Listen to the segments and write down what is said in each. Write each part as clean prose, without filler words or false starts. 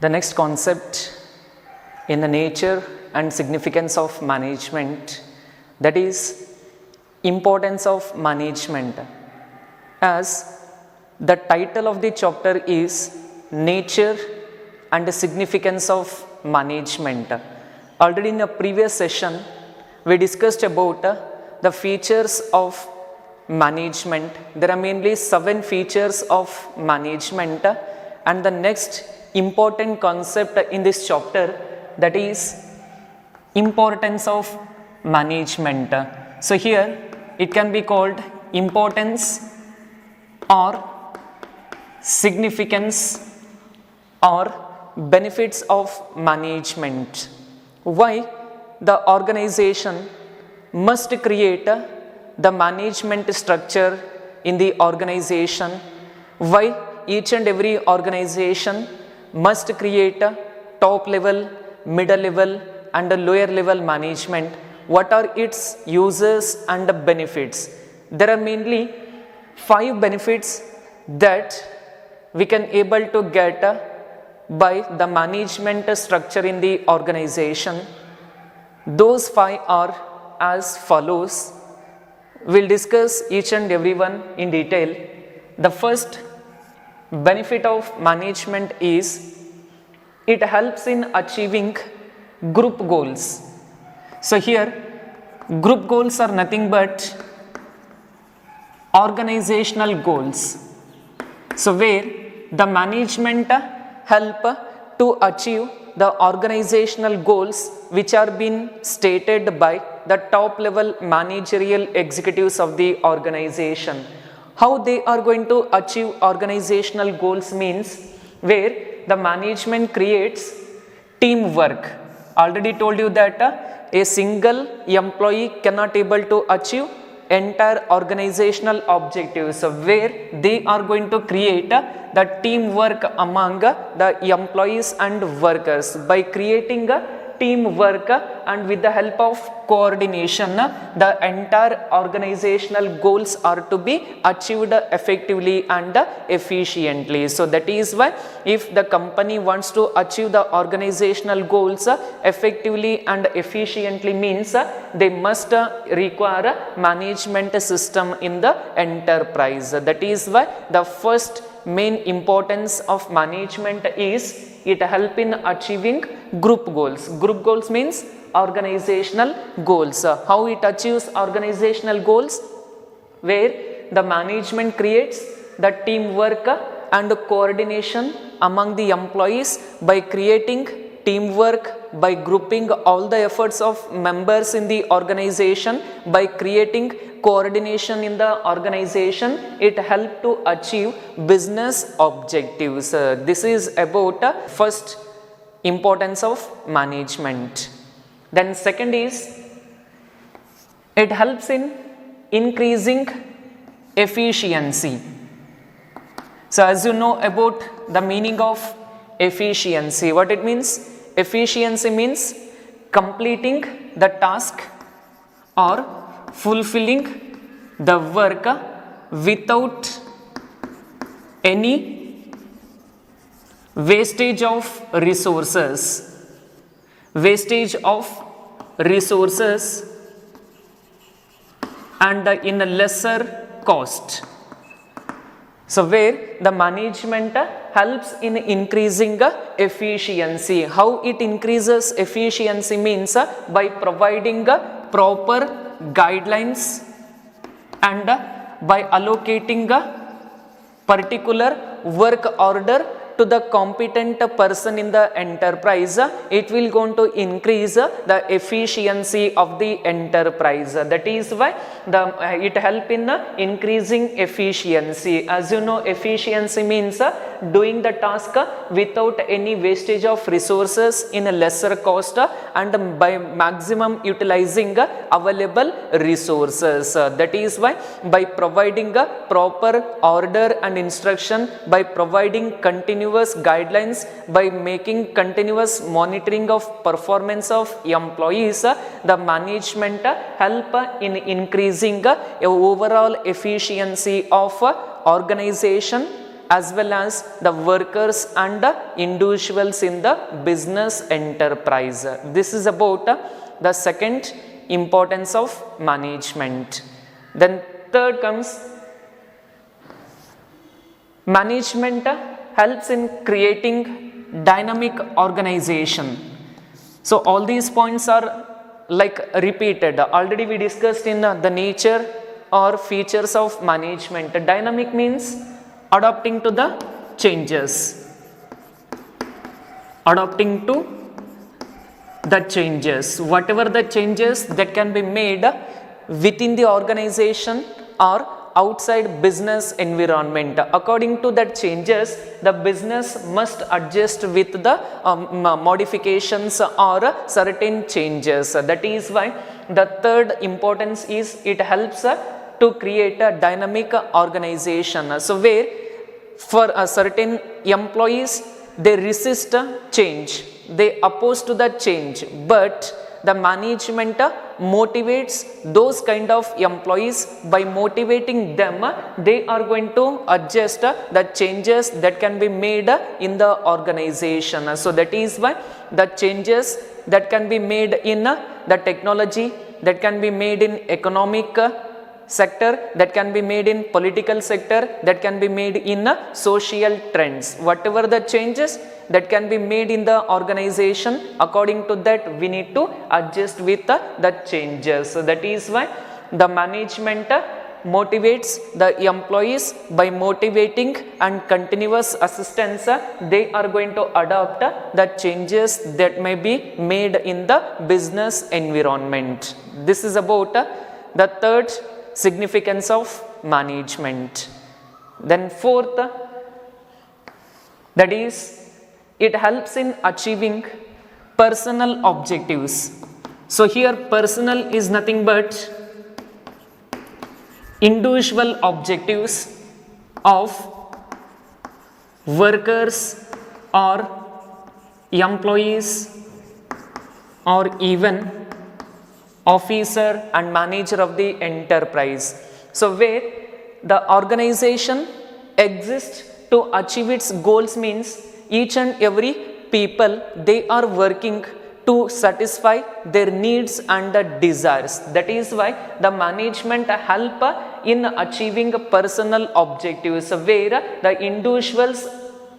The next concept in the nature and significance of management, that is importance of management, as the title of the chapter is nature and the significance of management. Already in a previous session we discussed about the features of management. There are mainly 7 features of management, and the next important concept in this chapter, that is importance of management. So here it can be called importance or significance or benefits of management. Why the organization must create the management structure in the organization? Why each and every organization must create a top level, middle level and a lower level management? What are its uses and benefits? There are mainly 5 benefits that we can able to get by the management structure in the organization. Those 5 are as follows. We'll discuss each and every one in detail. The first benefit of management is it helps in achieving group goals. So here group goals are nothing but organizational goals. So where the management help to achieve the organizational goals which are being stated by the top level managerial executives of the organization. How they are going to achieve organizational goals means where the management creates teamwork. Already told you that a single employee cannot able to achieve entire organizational objectives. So where they are going to create the teamwork among the employees and workers. By creating a teamwork and with the help of coordination, the entire organizational goals are to be achieved effectively and efficiently. So that is why if the company wants to achieve the organizational goals effectively and efficiently means they must require a management system in the enterprise. That is why the first main importance of management is it help in achieving group goals. Group goals means organizational goals. How it achieves organizational goals? Where the management creates the teamwork and coordination among the employees by creating teamwork, by grouping all the efforts of members in the organization, by creating coordination in the organization, it helps to achieve business objectives. This is about first importance of management. Then second is it helps in increasing efficiency. So as you know about the meaning of efficiency, what it means? Efficiency means completing the task or fulfilling the work without any wastage of resources. Wastage of resources and in a lesser cost. So where the management helps in increasing efficiency. How it increases efficiency means by providing proper guidelines and by allocating a particular work order to the competent person in the enterprise, it will going to increase the efficiency of the enterprise. That is why it help in increasing efficiency. As you know, efficiency means doing the task without any wastage of resources in a lesser cost and by maximum utilizing available resources. That is why by providing a proper order and instruction, by providing continuous guidelines, by making continuous monitoring of performance of employees, the management help in increasing overall efficiency of organization as well as the workers and the individuals in the business enterprise. This is about the second importance of management. Then third comes management helps in creating dynamic organization. So all these points are like repeated. Already we discussed in the nature or features of management. Dynamic means adapting to the changes. Adapting to the changes. Whatever the changes that can be made within the organization or outside business environment. According to that changes, the business must adjust with the modifications or certain changes. That is why the third importance is it helps to create a dynamic organization. So where for a certain employees, they resist change, they oppose to the change, but the management motivates those kind of employees. By motivating them, they are going to adjust the changes that can be made in the organization. So that is why the changes that can be made in the technology, that can be made in economic sector, that can be made in political sector, that can be made in social trends. Whatever the changes that can be made in the organization, according to that we need to adjust with the changes. So that is why the management motivates the employees. By motivating and continuous assistance, they are going to adopt the changes that may be made in the business environment. This is about the third significance of management. Then fourth, that is it helps in achieving personal objectives. So here personal is nothing but individual objectives of workers or employees or even officer and manager of the enterprise. So where the organization exists to achieve its goals means each and every people, they are working to satisfy their needs and desires. That is why the management help in achieving personal objectives, where the individuals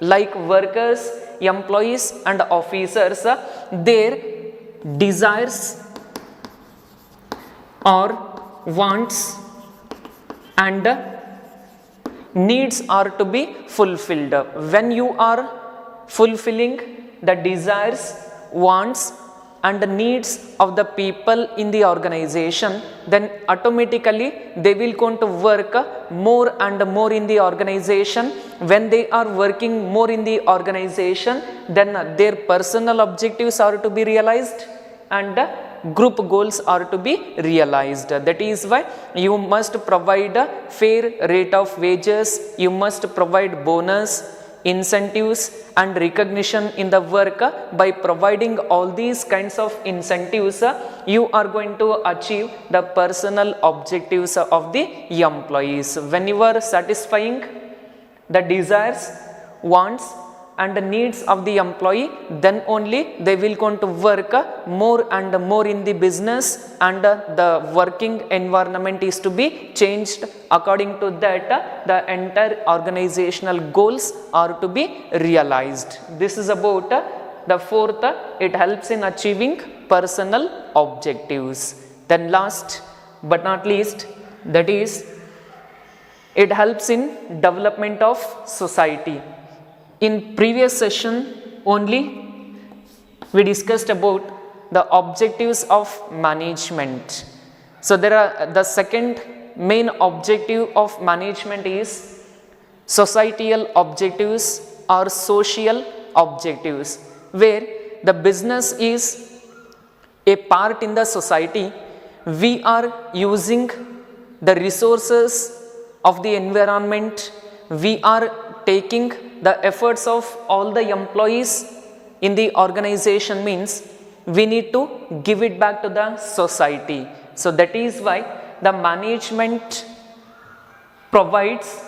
like workers, employees and officers, their desires or wants and needs are to be fulfilled. When you are fulfilling the desires, wants and the needs of the people in the organization, then automatically they will going to work more and more in the organization. When they are working more in the organization, then their personal objectives are to be realized and group goals are to be realized. That is why you must provide a fair rate of wages, you must provide bonus, incentives and recognition in the work. By providing all these kinds of incentives, you are going to achieve the personal objectives of the employees. When you are satisfying the desires, wants and the needs of the employee, then only they will going to work more and more in the business, and the working environment is to be changed. According to that, the entire organizational goals are to be realized. This is about the fourth, it helps in achieving personal objectives. Then last but not least, that is it helps in development of society. In previous session only we discussed about the objectives of management. So there are the second main objective of management is societal objectives or social objectives, where the business is a part in the society. We are using the resources of the environment, we are taking the efforts of all the employees in the organization, means we need to give it back to the society. So that is why the management provides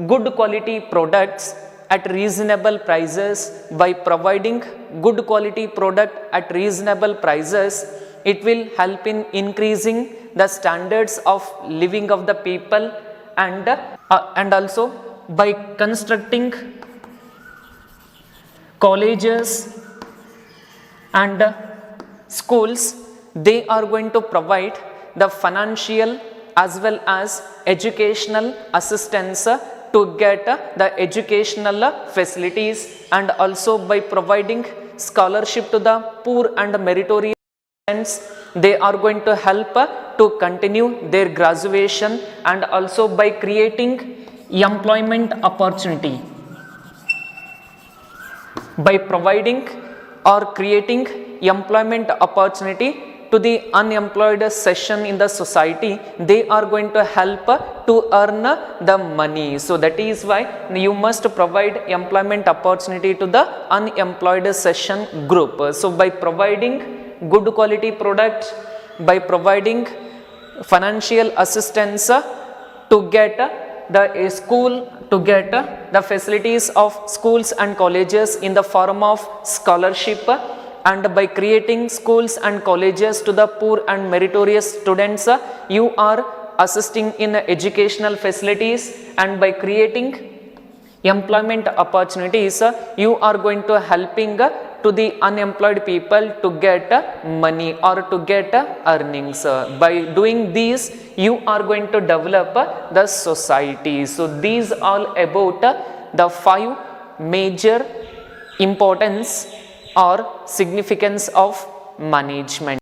good quality products at reasonable prices. By providing good quality product at reasonable prices, it will help in increasing the standards of living of the people, and also by constructing colleges and schools, they are going to provide the financial as well as educational assistance to get the educational facilities, and also by providing scholarship to the poor and meritorious students, they are going to help to continue their graduation, and also by creating employment opportunity. By providing or creating employment opportunity to the unemployed section in the society, they are going to help to earn the money. So that is why you must provide employment opportunity to the unemployed section group. So by providing good quality product, by providing financial assistance to get the school, to get the facilities of schools and colleges in the form of scholarship, and by creating schools and colleges to the poor and meritorious students, you are assisting in educational facilities, and by creating employment opportunities, you are going to helping to the unemployed people to get money or to get earnings. By doing these, you are going to develop the society. So these all about the 5 major importance or significance of management.